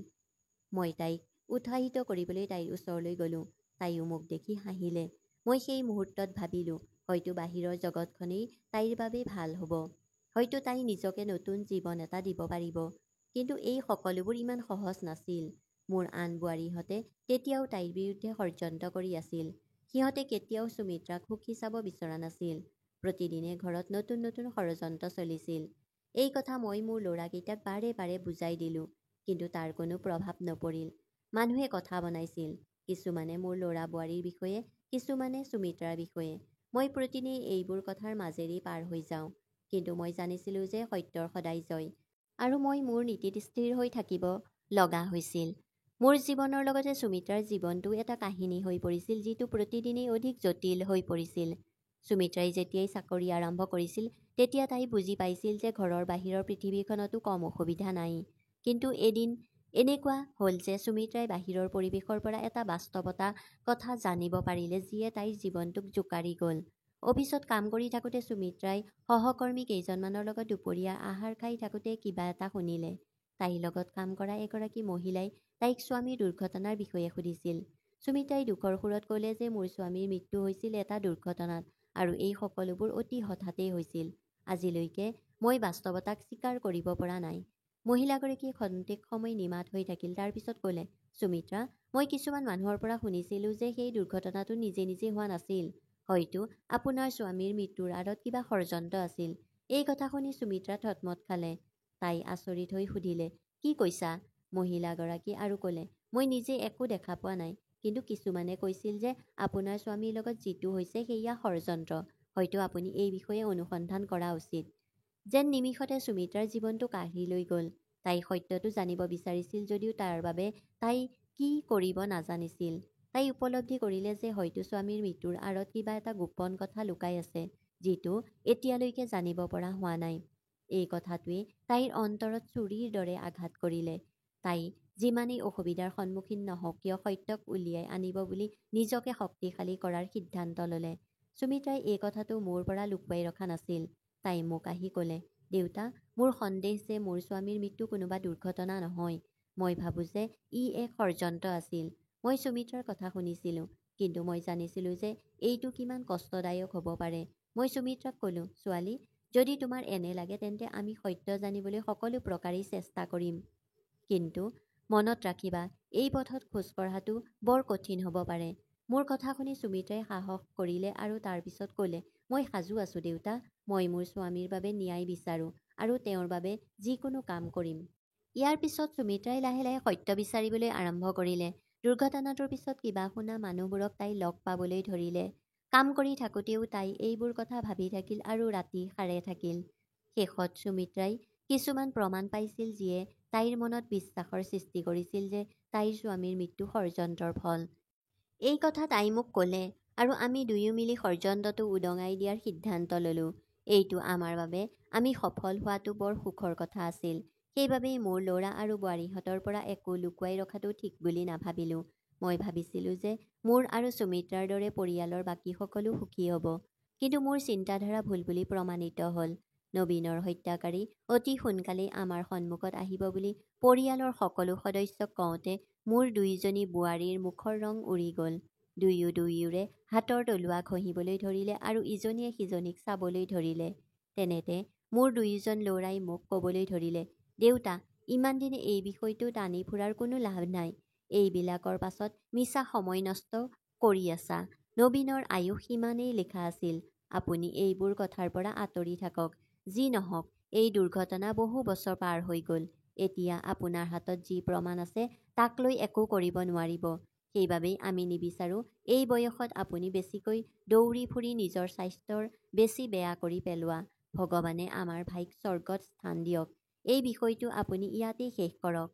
মই তাইক উৎসাহিত কৰিবলৈ তাইৰ ওচৰলৈ গ'লোঁ। তাইও মোক দেখি হাঁহিলে। মই সেই মুহূৰ্তত ভাবিলোঁ, হয়তো বাহিৰৰ জগতখনেই তাইৰ বাবে ভাল হ'ব। হয়তো তাই নিজকে নতুন জীৱন এটা দিব পাৰিব। কিন্তু এই সকলোবোৰ ইমান সহজ নাছিল। মোৰ আন বোৱাৰীহঁতে তেতিয়াও তাইৰ বিৰুদ্ধে ষড়যন্ত্ৰ কৰি আছিল। সিহঁতে কেতিয়াও সুমিত্ৰাক সুখী চাব বিচৰা নাছিল। প্ৰতিদিনে ঘৰত নতুন নতুন ষড়যন্ত্ৰ চলিছিল। এই কথা মই মোৰ ল'ৰাকেইটাক বাৰে বাৰে বুজাই দিলোঁ, কিন্তু তাৰ কোনো প্ৰভাৱ নপৰিল। মানুহে কথা বনাইছিল, কিছুমানে মোৰ ল'ৰা-বোৱাৰীৰ বিষয়ে, কিছুমানে সুমিত্ৰাৰ বিষয়ে। মই প্ৰতিদিনে এইবোৰ কথাৰ মাজেৰেই পাৰ হৈ যাওঁ, কিন্তু মই জানিছিলোঁ যে সত্যৰ সদায় জয়, আৰু মই মোৰ নীতিত স্থিৰ হৈ থাকিব লগা হৈছিল। মোৰ জীৱনৰ লগতে সুমিত্ৰাৰ জীৱনটো এটা কাহিনী হৈ পৰিছিল, যিটো প্ৰতিদিনেই অধিক জটিল হৈ পৰিছিল। সুমিত্ৰাই যেতিয়াই চাকৰি আৰম্ভ কৰিছিল তেতিয়া তাই বুজি পাইছিল যে ঘৰৰ বাহিৰৰ পৃথিৱীখনতো কম অসুবিধা নাই। কিন্তু এদিন এনেকুৱা হ'ল যে সুমিত্ৰাই বাহিৰৰ পৰিৱেশৰ পৰা এটা বাস্তৱতা কথা জানিব পাৰিলে যিয়ে তাইৰ জীৱনটোক জোকাৰি গ'ল। অফিচত কাম কৰি থাকোঁতে সুমিত্ৰাই সহকৰ্মী কেইজনমানৰ লগত দুপৰীয়াৰ আহাৰ খাই থাকোঁতে কিবা এটা শুনিলে। তাইৰ লগত কাম কৰা এগৰাকী মহিলাই তাইক স্বামীৰ দুৰ্ঘটনাৰ বিষয়ে সুধিছিল। সুমিত্ৰাই দুখৰ সুৰত ক'লে যে মোৰ স্বামীৰ মৃত্যু হৈছিল এটা দুৰ্ঘটনাত, আৰু এই সকলোবোৰ অতি হঠাতেই হৈছিল। আজিলৈকে মই বাস্তৱতাক স্বীকাৰ কৰিব পৰা নাই। মহিলাগৰাকীয়ে ক্ষন্তেক সময় নিমাত হৈ থাকিল, তাৰ পিছত ক'লে, সুমিত্ৰা, মই কিছুমান মানুহৰ পৰা শুনিছিলোঁ যে সেই দুৰ্ঘটনাটো নিজে নিজে হোৱা নাছিল। হয়তো আপোনাৰ স্বামীৰ মৃত্যুৰ আঁৰত কিবা ষড়যন্ত্ৰ আছিল। এই কথা শুনি সুমিত্ৰা থতমত খালে। তাই আচৰিত হৈ সুধিলে, কি কৈছা? মহিলাগৰাকী আৰু ক'লে, মই নিজে একো দেখা পোৱা নাই, কিন্তু কিছুমানে কৈছিল যে আপোনাৰ স্বামীৰ লগত যিটো হৈছে সেয়া ষড়যন্ত্ৰ। হয়তো আপুনি এই বিষয়ে অনুসন্ধান কৰা উচিত। যেন নিমিষতে সুমিত্ৰাৰ জীৱনটো কাঢ়ি লৈ গ'ল। তাই সত্যটো জানিব বিচাৰিছিল যদিও তাৰ বাবে তাই কি কৰিব নাজানিছিল। তাই উপলব্ধি কৰিলে যে হয়তো স্বামীৰ মৃত্যুৰ আঁৰত কিবা এটা গোপন কথা লুকাই আছে, যিটো এতিয়ালৈকে জানিব পৰা হোৱা নাই। এই কথাটোৱে তাইৰ অন্তৰত ছুৰীৰ দৰে আঘাত কৰিলে। তাই যিমানেই অসুবিধাৰ সন্মুখীন নহওক কিয় সত্যক উলিয়াই আনিব বুলি নিজকে শক্তিশালী কৰাৰ সিদ্ধান্ত ল'লে। সুমিত্ৰাই এই কথাটো মোৰ পৰা লুকুৱাই ৰখা নাছিল। তাই মোক আহি ক'লে, দেউতা, মোৰ সন্দেহ যে মোৰ স্বামীৰ মৃত্যু কোনোবা দুৰ্ঘটনা নহয়। মই ভাবোঁ যে ই এক ষড়যন্ত্ৰ আছিল। মই সুমিত্ৰাৰ কথা শুনিছিলোঁ, কিন্তু মই জানিছিলোঁ যে এইটো কিমান কষ্টদায়ক হ'ব পাৰে। মই সুমিত্ৰাক ক'লোঁ, ছোৱালী, যদি তোমাৰ এনে লাগে তেন্তে আমি সত্য জানিবলৈ সকলো প্ৰকাৰেই চেষ্টা কৰিম। কিন্তু মনত ৰাখিবা, এই পথত খোজ কঢ়াটো বৰ কঠিন হ'ব পাৰে। মোৰ কথা শুনি সুমিত্ৰাই সাহস কৰিলে আৰু তাৰ পিছত ক'লে, মই সাজু আছোঁ দেউতা। মই মোৰ স্বামীৰ বাবে ন্যায় বিচাৰোঁ আৰু তেওঁৰ বাবে যিকোনো কাম কৰিম। ইয়াৰ পিছত সুমিত্ৰাই লাহে লাহে সত্য বিচাৰিবলৈ আৰম্ভ কৰিলে। দুৰ্ঘটনাটোৰ পিছত কিবা শুনা মানুহবোৰক তাই লগ পাবলৈ ধৰিলে। কাম কৰি থাকোঁতেও তাই এইবোৰ কথা ভাবি থাকিল আৰু ৰাতি সাৰে থাকিল। শেষত সুমিত্ৰাই কিছুমান প্ৰমাণ পাইছিল যিয়ে তাইৰ মনত বিশ্বাসৰ সৃষ্টি কৰিছিল যে তাইৰ স্বামীৰ মৃত্যু ষড়যন্ত্ৰৰ ফল। এই কথা তাই মোক ক'লে আৰু আমি দুয়ো মিলি ষড়যন্ত্ৰটো উদঙাই দিয়াৰ সিদ্ধান্ত ল'লোঁ। এইটো আমাৰ বাবে আমি সফল হোৱাটো বৰ সুখৰ কথা আছিল। সেইবাবেই মোৰ ল'ৰা আৰু বোৱাৰীহঁতৰ পৰা একো লুকুৱাই ৰখাটো ঠিক বুলি নাভাবিলোঁ। মই ভাবিছিলোঁ যে মোৰ আৰু সুমিত্ৰাৰ দৰে পৰিয়ালৰ বাকী সকলো সুখী হ'ব। কিন্তু মোৰ চিন্তাধাৰা ভুল বুলি প্ৰমাণিত হ'ল। নবীনৰ হত্যাকাৰী অতি সোনকালেই আমাৰ সন্মুখত আহিব বুলি পৰিয়ালৰ সকলো সদস্যক কওঁতে মোৰ দুয়োজনী বোৱাৰীৰ মুখৰ ৰং উৰি গ'ল। দুয়োৰে হাতৰ তলুৱা ঘঁহিবলৈ ধৰিলে আৰু ইজনীয়ে সিজনীক চাবলৈ ধৰিলে। তেনেতে মোৰ দুয়োজন ল'ৰাই মোক ক'বলৈ ধৰিলে, দেউতা, ইমান দিনে এই বিষয়টো টানি ফুৰাৰ কোনো লাভ নাই। এইবিলাকৰ পাছত মিছা সময় নষ্ট কৰি আছা। নবীনৰ আয়ুস সিমানেই লিখা আছিল। আপুনি এইবোৰ কথাৰ পৰা আঁতৰি থাকক। যি নহওক, এই দুৰ্ঘটনা বহু বছৰ পাৰ হৈ গ'ল। এতিয়া আপোনাৰ হাতত যি প্ৰমাণ আছে তাক লৈ একো কৰিব নোৱাৰিব। সেইবাবেই আমি নিবিচাৰোঁ এই বয়সত আপুনি বেছিকৈ দৌৰি ফুৰি নিজৰ স্বাস্থ্যৰ বেছি বেয়া কৰি পেলোৱা। ভগৱানে আমাৰ ভাইক স্বৰ্গত স্থান দিয়ক। এই বিষয়টো আপুনি ইয়াতেই শেষ কৰক।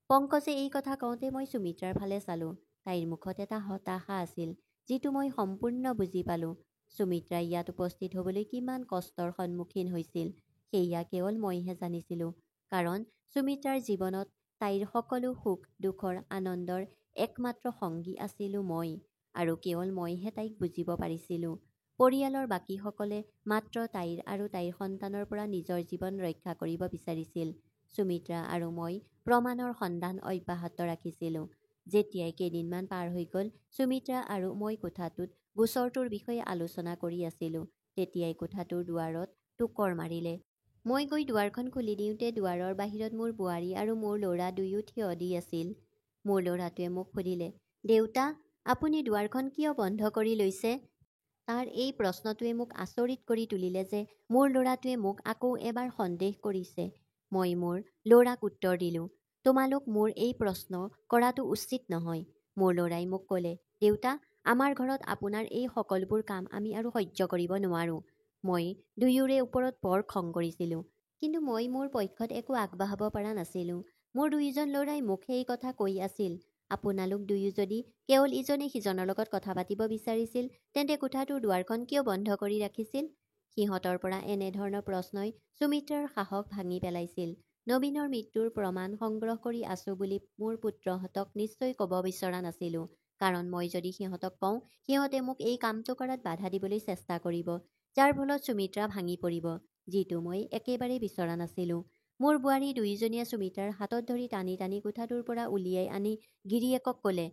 পংকজে এই কথা কওঁতে মই সুমিত্ৰাৰ ফালে চালোঁ। তাইৰ মুখত এটা হতাশা আছিল, যিটো মই সম্পূৰ্ণ বুজি পালোঁ। সুমিত্ৰাই ইয়াত উপস্থিত হ'বলৈ কিমান কষ্টৰ সন্মুখীন হৈছিল সেয়া কেৱল মইহে জানিছিলোঁ। কাৰণ সুমিত্ৰাৰ জীৱনত তাইৰ সকলো সুখ দুখৰ আনন্দৰ একমাত্ৰ সংগী আছিলোঁ মই, আৰু কেৱল মইহে তাইক বুজিব পাৰিছিলোঁ। পৰিয়ালৰ বাকীসকলে মাত্ৰ তাইৰ আৰু তাইৰ সন্তানৰ পৰা নিজৰ জীৱন ৰক্ষা কৰিব বিচাৰিছিল। সুমিত্ৰা আৰু মই প্ৰমাণৰ সন্ধান অব্যাহত ৰাখিছিলোঁ। যেতিয়াই কেইদিনমান পাৰ হৈ গ'ল, সুমিত্ৰা আৰু মই কোঠাটোত গোচৰটোৰ বিষয়ে আলোচনা কৰি আছিলোঁ, তেতিয়াই কোঠাটোৰ দুৱাৰত টোকৰ মাৰিলে। মই গৈ দুৱাৰখন খুলি দিওঁতে দুৱাৰৰ বাহিৰত মোৰ বোৱাৰী আৰু মোৰ ল'ৰা দুয়ো থিয় দি আছিল। মোৰ ল'ৰাটোৱে মোক সুধিলে, দেউতা, আপুনি দুৱাৰখন কিয় বন্ধ কৰি লৈছে? তাৰ এই প্ৰশ্নটোৱে মোক আচৰিত কৰি তুলিলে যে মোৰ ল'ৰাটোৱে মোক আকৌ এবাৰ সন্দেহ কৰিছে। মই মোৰ ল'ৰাক উত্তৰ দিলোঁ, তোমালোক মোৰ এই প্ৰশ্ন কৰাটো উচিত নহয়। মোৰ ল'ৰাই মোক ক'লে, দেউতা, আমাৰ ঘৰত আপোনাৰ এই সকলোবোৰ কাম আমি আৰু সহ্য কৰিব নোৱাৰোঁ। মই দুয়োৰে ওপৰত বৰ খং কৰিছিলোঁ, কিন্তু মই মোৰ পক্ষত একো আগবঢ়াব পৰা নাছিলোঁ। মোৰ দুয়োজন ল'ৰাই মোক সেই কথা কৈ আছিল। আপোনালোক দুয়ো যদি কেৱল ইজনে সিজনৰ লগত কথা পাতিব বিচাৰিছিল তেন্তে কোঠাটোৰ দুৱাৰখন কিয় বন্ধ কৰি ৰাখিছিল? সিহঁতৰ পৰা এনেধৰণৰ প্ৰশ্নই সুমিত্ৰাৰ সাহস ভাঙি পেলাইছিল। নবীনৰ মৃত্যুৰ প্ৰমাণ সংগ্ৰহ কৰি আছোঁ বুলি মোৰ পুত্ৰহঁতক নিশ্চয় ক'ব বিচৰা নাছিলোঁ, কাৰণ মই যদি সিহঁতক কওঁ সিহঁতে মোক এই কামটো কৰাত বাধা দিবলৈ চেষ্টা কৰিব, যাৰ ফলত সুমিত্ৰা ভাঙি পৰিব, যিটো মই একেবাৰে বিচৰা নাছিলোঁ। মোৰ বোৱাৰী দুয়োজনীয়ে সুমিত্ৰাৰ হাতত ধৰি টানি টানি কোঠাটোৰ পৰা উলিয়াই আনি গিৰিয়েকক ক'লে,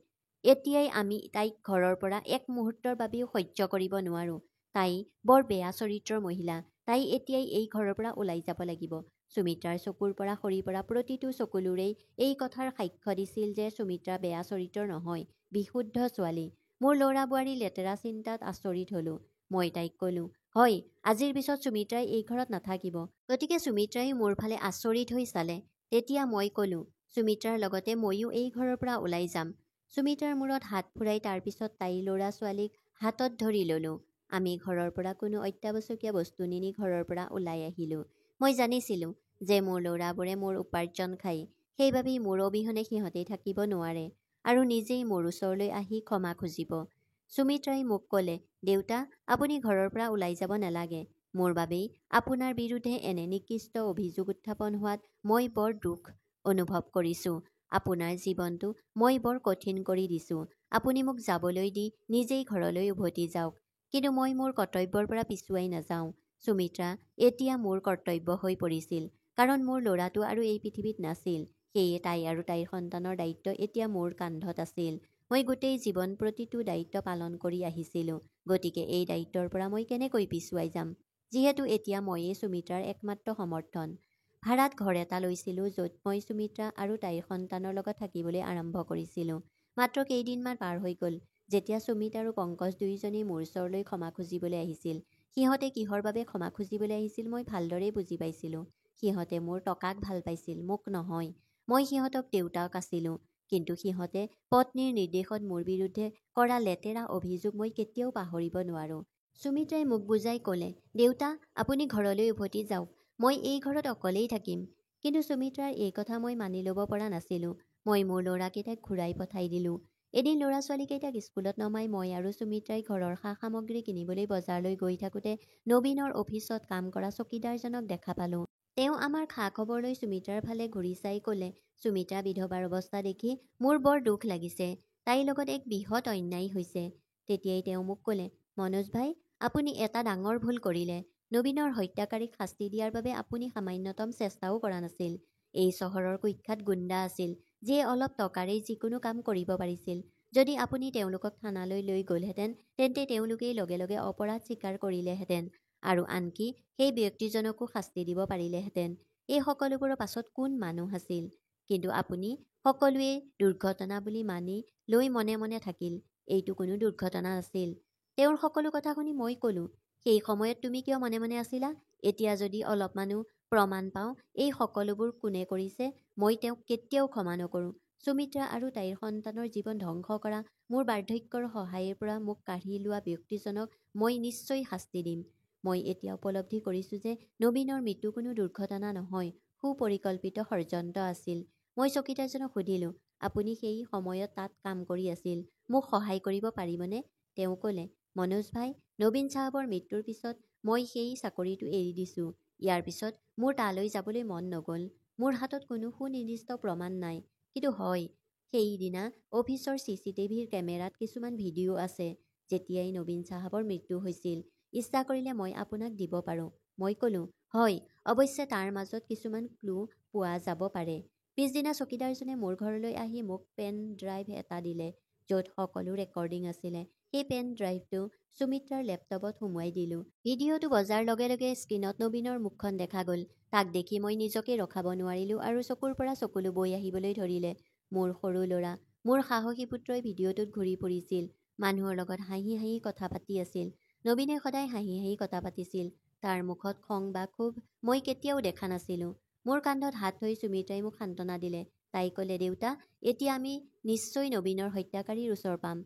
এতিয়াই আমি তাইক ঘৰৰ পৰা এক মুহূৰ্তৰ বাবেও সহ্য কৰিব নোৱাৰোঁ। তাই বৰ বেয়া চৰিত্ৰৰ মহিলা। তাই এতিয়াই এই ঘৰৰ পৰা ওলাই যাব লাগিব। সুমিত্ৰাৰ চকুৰ পৰা সৰি পৰা প্ৰতিটো চকুলোৰেই এই কথাৰ সাক্ষ্য দিছিল যে সুমিত্ৰা বেয়া চৰিত্ৰৰ নহয়, বিশুদ্ধ ছোৱালী। মোৰ ল'ৰা বোৱাৰী লেতেৰা চিন্তাত আচৰিত হ'লোঁ। মই তাইক ক'লোঁ, হয়, আজিৰ পিছত সুমিত্ৰাই এই ঘৰত নাথাকিব। গতিকে সুমিত্ৰাই মোৰ ফালে আচৰিত হৈ চালে। তেতিয়া মই ক'লোঁ, সুমিত্ৰাৰ লগতে ময়ো এই ঘৰৰ পৰা ওলাই যাম। সুমিত্ৰাৰ মূৰত হাত ফুৰাই তাৰপিছত তাইৰ ল'ৰা ছোৱালীক হাতত ধৰি ল'লোঁ। আমি ঘৰৰ পৰা কোনো অত্যাৱশ্যকীয় বস্তু নিনি ঘৰৰ পৰা ওলাই আহিলোঁ। মই জানিছিলোঁ যে মোৰ ল'ৰাবোৰে মোৰ উপাৰ্জন খায়, সেইবাবেই মোৰ অবিহনে সিহঁতে থাকিব নোৱাৰে আৰু নিজেই মোৰ ওচৰলৈ আহি ক্ষমা খুজিব। সুমিত্ৰাই মোক ক'লে, দেউতা, আপুনি ঘৰৰ পৰা ওলাই যাব নালাগে। মোৰ বাবেই আপোনাৰ বিৰুদ্ধে এনে নিকৃষ্ট অভিযোগ উত্থাপন হোৱাত মই বৰ দুখ অনুভৱ কৰিছোঁ। আপোনাৰ জীৱনটো মই বৰ কঠিন কৰি দিছোঁ। আপুনি মোক যাবলৈ দি নিজেই ঘৰলৈ উভতি যাওক। কিন্তু মই মোৰ কৰ্তব্যৰ পৰা পিছুৱাই নাযাওঁ। সুমিত্ৰা এতিয়া মোৰ কৰ্তব্য হৈ পৰিছিল, কাৰণ মোৰ ল'ৰাটো আৰু এই পৃথিৱীত নাছিল। সেয়ে তাই আৰু তাইৰ সন্তানৰ দায়িত্ব এতিয়া মোৰ কান্ধত আছিল। মই গোটেই জীৱন প্ৰতিটো দায়িত্ব পালন কৰি আহিছিলোঁ। গতিকে এই দায়িত্বৰ পৰা মই কেনেকৈ পিছুৱাই যাম, যিহেতু এতিয়া ময়েই সুমিত্ৰাৰ একমাত্ৰ সমৰ্থন। ভাড়াত ঘৰ এটা লৈছিলোঁ, য'ত মই সুমিত্ৰা আৰু তাইৰ সন্তানৰ লগত থাকিবলৈ আৰম্ভ কৰিছিলোঁ। মাত্ৰ কেইদিনমান পাৰ হৈ গ'ল যেতিয়া সুমিত আৰু পংকজ দুয়োজনেই মোৰ ওচৰলৈ ক্ষমা খুজিবলৈ আহিছিল। সিহঁতে কিহৰ বাবে ক্ষমা খুজিবলৈ আহিছিল মই ভালদৰেই বুজি পাইছিলোঁ। সিহঁতে মোৰ টকাক ভাল পাইছিল, মোক নহয়। মই সিহঁতক দেউতাক আছিলোঁ, কিন্তু সিহঁতে পত্নীৰ নিৰ্দেশত মোৰ বিৰুদ্ধে কৰা লেতেৰা অভিযোগ মই কেতিয়াও পাহৰিব নোৱাৰোঁ। সুমিত্ৰাই মোক বুজাই ক'লে, দেউতা, আপুনি ঘৰলৈ উভতি যাওক। মই এই ঘৰত অকলেই থাকিম। কিন্তু সুমিত্ৰাৰ এই কথা মই মানি ল'ব পৰা নাছিলোঁ। মই মোৰ ল'ৰাকেইটাক ঘূৰাই পঠাই দিলোঁ। এদিন ল'ৰা ছোৱালীকেইটাক স্কুলত নমাই মই আৰু সুমিত্ৰাই ঘৰৰ সা সামগ্ৰী কিনিবলৈ বজাৰলৈ গৈ থাকোঁতে নবীনৰ অফিচত কাম কৰা চকীদাৰজনক দেখা পালোঁ। তেওঁ আমাৰ খা খবৰ লৈ সুমিত্ৰাৰ ফালে ঘূৰি চাই ক'লে, সুমিত্ৰা বিধৱাৰ অৱস্থা দেখি মোৰ বৰ দুখ লাগিছে। তাইৰ লগত এক বৃহৎ অন্যায় হৈছে। তেতিয়াই তেওঁ মোক ক'লে, মনোজ ভাই, আপুনি এটা ডাঙৰ ভুল কৰিলে। নবীনৰ হত্যাকাৰীক শাস্তি দিয়াৰ বাবে আপুনি সামান্যতম চেষ্টাও কৰা নাছিল। এই চহৰৰ কুখ্যাত গুণ্ডা আছিল, যিয়ে অলপ টকাৰেই যিকোনো কাম কৰিব পাৰিছিল। যদি আপুনি তেওঁলোকক থানালৈ লৈ গ'লহেঁতেন, তেন্তে তেওঁলোকেই লগে লগে অপৰাধ স্বীকাৰ কৰিলেহেঁতেন আৰু আনকি সেই ব্যক্তিজনকো শাস্তি দিব পাৰিলেহেঁতেন। এই সকলোবোৰৰ পাছত কোন মানুহ আছিল? কিন্তু আপুনি সকলোৱে দুৰ্ঘটনা বুলি মানি লৈ মনে মনে থাকিল। এইটো কোনো দুৰ্ঘটনা নাছিল। তেওঁৰ সকলো কথা শুনি মই ক'লোঁ, সেই সময়ত তুমি কিয় মনে মনে আছিলা? এতিয়া যদি অলপমানো প্ৰমাণ পাওঁ এই সকলোবোৰ কোনে কৰিছে, মই তেওঁক কেতিয়াও ক্ষমা নকৰোঁ। সুমিত্ৰা আৰু তাইৰ সন্তানৰ জীৱন ধ্বংস কৰা মোৰ বাৰ্ধক্যৰ সহায়ৰ পৰা মোক কাঢ়ি লোৱা ব্যক্তিজনক মই নিশ্চয় শাস্তি দিম। মই এতিয়া উপলব্ধি কৰিছোঁ যে নবীনৰ মৃত্যু কোনো দুৰ্ঘটনা নহয়, সুপৰিকল্পিত ষড়যন্ত্ৰ আছিল। মই চকীদাৰজনক সুধিলোঁ, আপুনি সেই সময়ত তাত কাম কৰি আছিল, মোক সহায় কৰিব পাৰিবনে? তেওঁ ক'লে, মনোজ ভাই, নবীন চাহাবৰ মৃত্যুৰ পিছত মই সেই চাকৰিটো এৰি দিছোঁ। ইয়াৰ পিছত মোৰ তালৈ যাবলৈ মন নগ'ল। মোৰ হাতত কোনো সুনিৰ্দিষ্ট প্ৰমাণ নাই। কিন্তু হয়, সেইদিনা অফিচৰ CCTVৰ কেমেৰাত কিছুমান ভিডিঅ' আছে, যেতিয়াই নবীন চাহাবৰ মৃত্যু হৈছিল। ইচ্ছা কৰিলে মই আপোনাক দিব পাৰোঁ। মই ক'লোঁ, হয়, অৱশ্যে তাৰ মাজত কিছুমান ক্লু পোৱা যাব পাৰে। পিছদিনা চকীদাৰজনে মোৰ ঘৰলৈ আহি মোক পেন ড্ৰাইভ এটা দিলে, য'ত সকলো ৰেকৰ্ডিং আছিলে। সেই পেন ড্ৰাইভটো সুমিত্ৰাৰ লেপটপত সুমুৱাই দিলোঁ। ভিডিঅ'টো বজাৰ লগে লগে স্ক্ৰীণত নবীনৰ মুখখন দেখা গ'ল। তাক দেখি মই নিজকে ৰখাব নোৱাৰিলোঁ আৰু চকুৰ পৰা চকুলো বৈ আহিবলৈ ধৰিলে। মোৰ সৰু ল'ৰা, মোৰ সাহসী পুত্ৰই ভিডিঅ'টোত ঘূৰি ফুৰিছিল, মানুহৰ লগত হাঁহি হাঁহি কথা পাতি আছিল। নবীনে সদায় হাঁহি হাঁহি কথা পাতিছিল। তাৰ মুখত খং বা ক্ষোভ মই কেতিয়াও দেখা নাছিলোঁ। মোৰ কান্ধত হাত থৈ সুমিত্ৰাই মোক সান্তনা দিলে। তাই ক'লে, দেউতা, এতিয়া আমি নিশ্চয় নবীনৰ হত্যাকাৰীৰ ওচৰ পাম।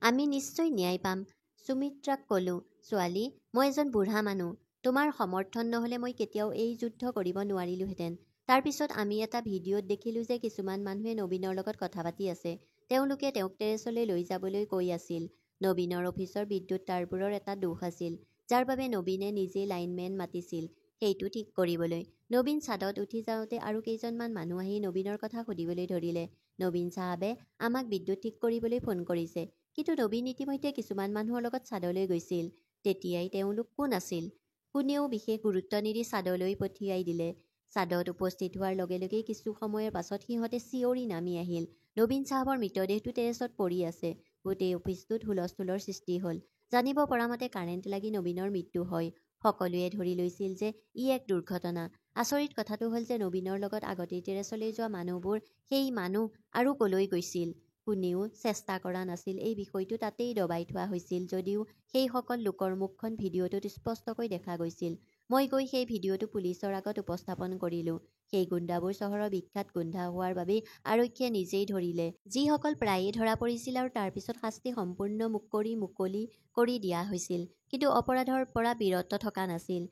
আমি নিশ্চয় ন্যায় পাম। সুমিত্ৰাক ক'লোঁ, ছোৱালী, মই এজন বুঢ়া মানুহ। তোমাৰ সমৰ্থন নহ'লে মই কেতিয়াও এই যুদ্ধ কৰিব নোৱাৰিলোহেঁতেন। তাৰ পিছত আমি এটা ভিডিঅ'ত দেখিলোঁ যে কিছুমান মানুহে নবীনৰ লগত কথা পাতি আছে। তেওঁলোকে তেওঁক টেৰেছলৈ লৈ যাবলৈ কৈ আছিল। নবীনৰ অফিচৰ বিদ্যুৎ তাঁৰবোৰৰ এটা দোষ আছিল, যাৰ বাবে নবীনে নিজেই লাইনমেন মাতিছিল সেইটো ঠিক কৰিবলৈ। নবীন ছাদত উঠি যাওঁতে আৰু কেইজনমান মানুহ আহি নবীনৰ কথা সুধিবলৈ ধৰিলে। নবীন চাহাবে আমাক বিদ্যুৎ ঠিক কৰিবলৈ ফোন কৰিছে। কিন্তু নবীন ইতিমধ্যে কিছুমান মানুহৰ লগত ছাদলৈ গৈছিল। তেতিয়াই তেওঁলোক কোন আছিল? কোনেও বিশেষ গুৰুত্ব নিদি ছাদলৈ পঠিয়াই দিলে। ছাদত উপস্থিত হোৱাৰ লগে লগেই কিছু সময়ৰ পাছত সিহঁতে চিঞৰি নামি আহিল। নবীন চাহাবৰ মৃতদেহটো টেৰেছত পৰি আছে। গোটেই অফিচটোত হুলস্থুলৰ সৃষ্টি হ'ল। জানিব পৰা মতে কাৰেণ্ট লাগি নবীনৰ মৃত্যু হয়। সকলোৱে ধৰি লৈছিল যে ই এক দুৰ্ঘটনা। আচৰিত কথাটো হ'ল যে নবীনৰ লগত আগতেই টেৰেছলৈ যোৱা মানুহবোৰ সেই মানুহ আৰু কলৈ গৈছিল? কোনেও চেষ্টা কৰা নাছিল। এই বিষয়টো তাতেই দবাই থোৱা হৈছিল যদিও সেইসকল লোকৰ মুখখন ভিডিঅ'টোত স্পষ্টকৈ দেখা গৈছিল। মই গৈ সেই ভিডিঅ'টো পুলিচৰ আগত উপস্থাপন কৰিলোঁ। সেই গুণ্ডাবোৰ চহৰৰ বিখ্যাত গুণ্ডা হোৱাৰ বাবেই আৰক্ষীয়ে নিজেই ধৰিলে, যিসকল প্ৰায়ে ধৰা পৰিছিল আৰু তাৰ পিছত শাস্তি সম্পূৰ্ণ মুকলি কৰি দিয়া হৈছিল, কিন্তু অপৰাধৰ পৰা বিৰত থকা নাছিল।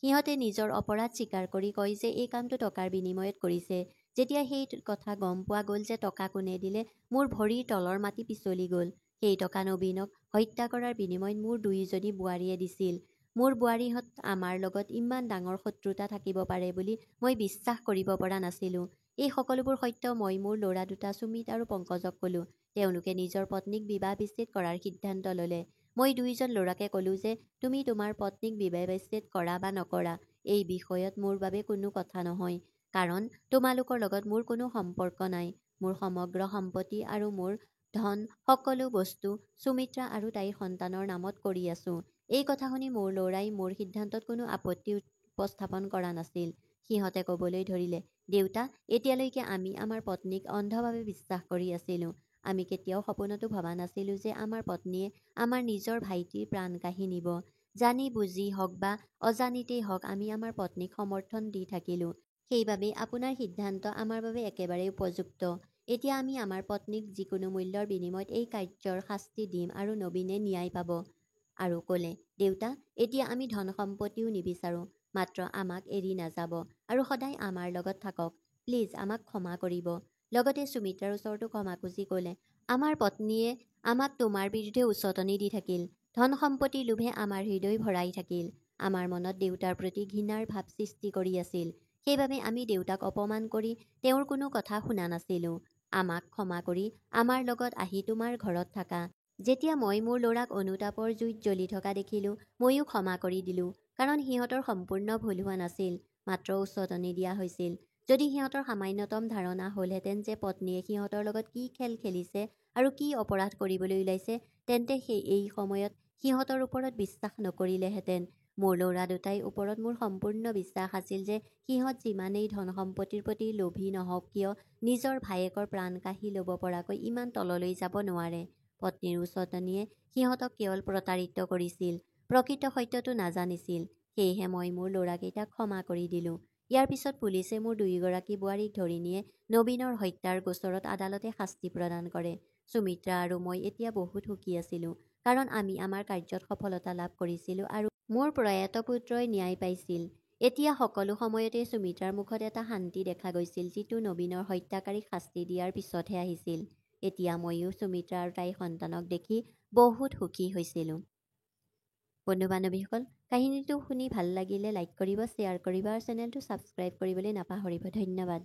সিহঁতে নিজৰ অপৰাধ স্বীকাৰ কৰি কয় যে এই কামটো টকাৰ বিনিময়ত কৰিছে। যেতিয়া সেই কথা গম পোৱা গ'ল যে টকা কোনে দিলে, মোৰ ভৰিৰ তলৰ মাটি পিছলি গ'ল। সেই টকা নবীনক হত্যা কৰাৰ বিনিময়ত মোৰ 2জনী বোৱাৰীয়ে দিছিল। মোৰ বোৱাৰীহঁত আমাৰ লগত ইমান ডাঙৰ শত্ৰুতা থাকিব পাৰে বুলি মই বিশ্বাস কৰিব পৰা নাছিলোঁ। এই সকলোবোৰ সত্য মই মোৰ ল'ৰা দুটা সুমিত আৰু পংকজক ক'লোঁ। তেওঁলোকে নিজৰ পত্নীক বিবাহ বিচ্ছেদ কৰাৰ সিদ্ধান্ত ল'লে। মই 2জন ল'ৰাকে ক'লোঁ যে তুমি তোমাৰ পত্নীক বিবাহ বিচ্ছেদ কৰা বা নকৰা, এই বিষয়ত মোৰ বাবে কোনো কথা নহয়, কাৰণ তোমালোকৰ লগত মোৰ কোনো সম্পৰ্ক নাই। মোৰ সমগ্ৰ সম্পত্তি আৰু মোৰ ধন, সকলো বস্তু সুমিত্ৰা আৰু তাইৰ সন্তানৰ নামত কৰি আছোঁ। এই কথা শুনি মোৰ ল'ৰাই মোৰ সিদ্ধান্তত কোনো আপত্তি উপস্থাপন কৰা নাছিল। সিহঁতে ক'বলৈ ধৰিলে, দেউতা, এতিয়ালৈকে আমি আমাৰ পত্নীক অন্ধভাৱে বিশ্বাস কৰি আছিলোঁ। আমি কেতিয়াও সপোনতো ভবা নাছিলোঁ যে আমাৰ পত্নীয়ে আমাৰ নিজৰ ভাইটিৰ প্ৰাণ কাঢ়ি নিব। জানি বুজি হওক বা অজানিতেই হওক আমি আমাৰ পত্নীক সমৰ্থন দি থাকিলোঁ। সেইবাবেই আপোনাৰ সিদ্ধান্ত আমাৰ বাবে একেবাৰে উপযুক্ত। এতিয়া আমি আমাৰ পত্নীক যিকোনো মূল্যৰ বিনিময়ত এই কাৰ্যৰ শাস্তি দিম আৰু নবীনে ন্যায় পাব। আৰু ক'লে, দেউতা, এতিয়া আমি ধন সম্পত্তিও নিবিচাৰোঁ, মাত্ৰ আমাক এৰি নাযাব আৰু সদায় আমাৰ লগত থাকক। প্লিজ আমাক ক্ষমা কৰিব। লগতে সুমিত্ৰাৰ ওচৰতো ক্ষমা খুজি ক'লে, আমাৰ পত্নীয়ে আমাক তোমাৰ বিৰুদ্ধে উচটনি দি থাকিল। ধন সম্পত্তিৰ লোভে আমাৰ হৃদয় ভৰাই থাকিল। আমাৰ মনত দেউতাৰ প্ৰতি ঘৃণাৰ ভাৱ সৃষ্টি কৰি আছিল। সেইবাবে আমি দেউতাক অপমান কৰি তেওঁৰ কোনো কথা শুনা নাছিলোঁ। আমাক ক্ষমা কৰি আমাৰ লগত আহি তোমাৰ ঘৰত থাকা। যেতিয়া মই মোৰ ল'ৰাক অনুতাপৰ জুইত জ্বলি থকা দেখিলোঁ, ময়ো ক্ষমা কৰি দিলোঁ, কাৰণ সিহঁতৰ সম্পূৰ্ণ ভুল হোৱা নাছিল, মাত্ৰ উচটনি দিয়া হৈছিল। যদি সিহঁতৰ সামান্যতম ধাৰণা হ'লহেঁতেন যে পত্নীয়ে সিহঁতৰ লগত কি খেল খেলিছে আৰু কি অপৰাধ কৰিবলৈ ওলাইছে, তেন্তে এই সময়ত সিহঁতৰ ওপৰত বিশ্বাস নকৰিলেহেঁতেন। মোৰ ল'ৰা দুটাই ওপৰত মোৰ সম্পূৰ্ণ বিশ্বাস আছিল যে সিহঁত যিমানেই ধন সম্পত্তিৰ প্ৰতি লোভী নহওক কিয়, নিজৰ ভায়েকৰ প্ৰাণ কাঢ়ি ল'ব পৰাকৈ ইমান তললৈ যাব নোৱাৰে। পত্নীৰ উচটনিয়ে সিহঁতক কেৱল প্ৰতাৰিত কৰিছিল, প্ৰকৃত সত্যটো নাজানিছিল। সেয়েহে মই মোৰ ল'ৰাকেইটাক ক্ষমা কৰি দিলোঁ। ইয়াৰ পিছত পুলিচে মোৰ 2গৰাকী বোৱাৰীক ধৰি নিয়ে নবীনৰ হত্যাৰ গোচৰত আদালতে শাস্তি প্ৰদান কৰে। সুমিত্ৰা আৰু মই এতিয়া বহুত সুখী আছিলোঁ, কাৰণ আমি আমাৰ কাৰ্যত সফলতা লাভ কৰিছিলোঁ আৰু মোৰ প্ৰয়াত পুত্ৰই ন্যায় পাইছিল। এতিয়া সকলো সময়তে সুমিত্ৰাৰ মুখত এটা শান্তি দেখা গৈছিল, যিটো নবীনৰ হত্যাকাৰীক শাস্তি দিয়াৰ পিছতহে আহিছিল। এতিয়া ময়ো সুমিত্ৰা আৰু তাইৰ সন্তানক দেখি বহুত সুখী হৈছিলোঁ। বন্ধু বান্ধৱীসকল, কাহিনীটো শুনি ভাল লাগিলে লাইক কৰিব, শ্বেয়াৰ কৰিব আৰু চেনেলটো ছাবস্ক্ৰাইব কৰিবলৈ নাপাহৰিব। ধন্যবাদ।